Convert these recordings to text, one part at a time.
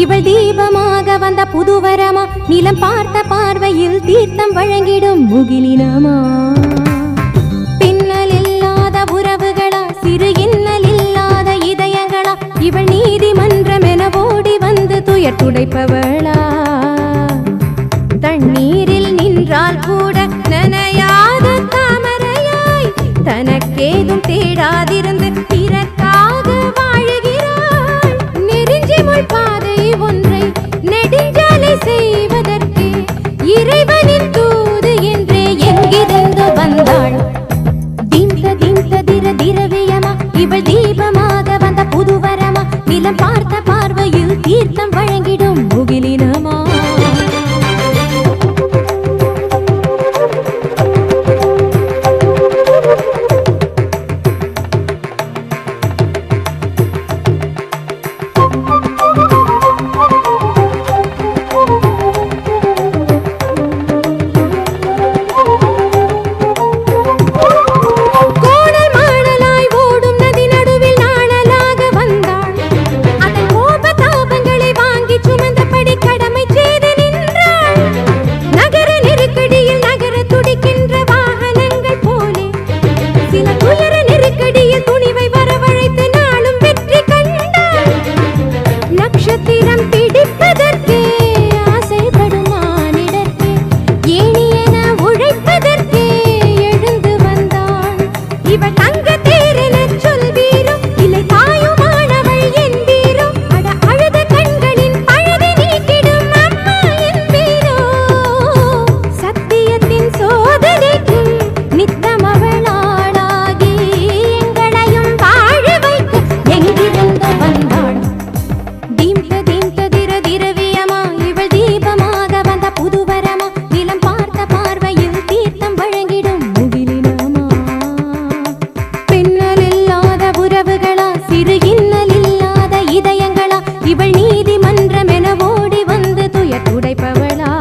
இவள் தீபமாக வந்த புதுவரமா நிலம் பார்த்த பார்வையில் தீர்த்தம் வழங்கிடும் முகிலினமா பின்னல் இல்லாத உறவுகளா சிறு இன்னல் இல்லாத இதயங்களா இவள் நீதிமன்றம் என ஓடி வந்து துயர் துடைப்பவளா தண்ணீரில் நின்றால் கூட நனையாத தாமரையாய் தனக்கேதும் தேடாதிருந்து பிறக்காக வாழுகிறாள் நெருஞ்சிமுள் பாதை ஒன்றை நெடுஞ்சாலை செய்வதற்கு இறைவனின் தூது என்றே எங்கிருந்து வந்தாள் திந்த திந்த திர திரவியமா இவள் தீபமாக வந்த புதுவரமா நிலம் பார்த்த பார்வையில் தீர்த்தம் வழங்கிடும் முகிலினமா இவள் நீதிமன்றம் என ஓடி வந்து துயர் துடைப்பவளா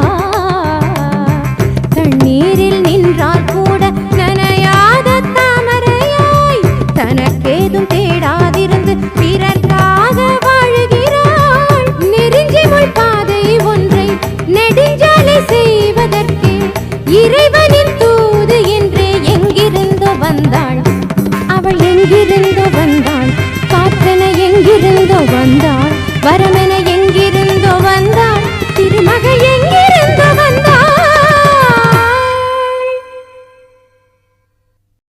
தண்ணீரில் நின்றால் கூட நனையாத தாமரையாய் தனக்கேதும் தேடாதிருந்து பிறர்க்காக வாழுகிறாள் நெருஞ்சிமுள் பாதை ஒன்றை நெடுஞ்சாலை செய்வதற்கு இறைவனின் தூது என்றே எங்கிருந்து வந்தாள் அவள் எங்கிருந்து வந்தாள் காற்றென எங்கிருந்து வந்தாள் வரமென எங்கிருந்தோ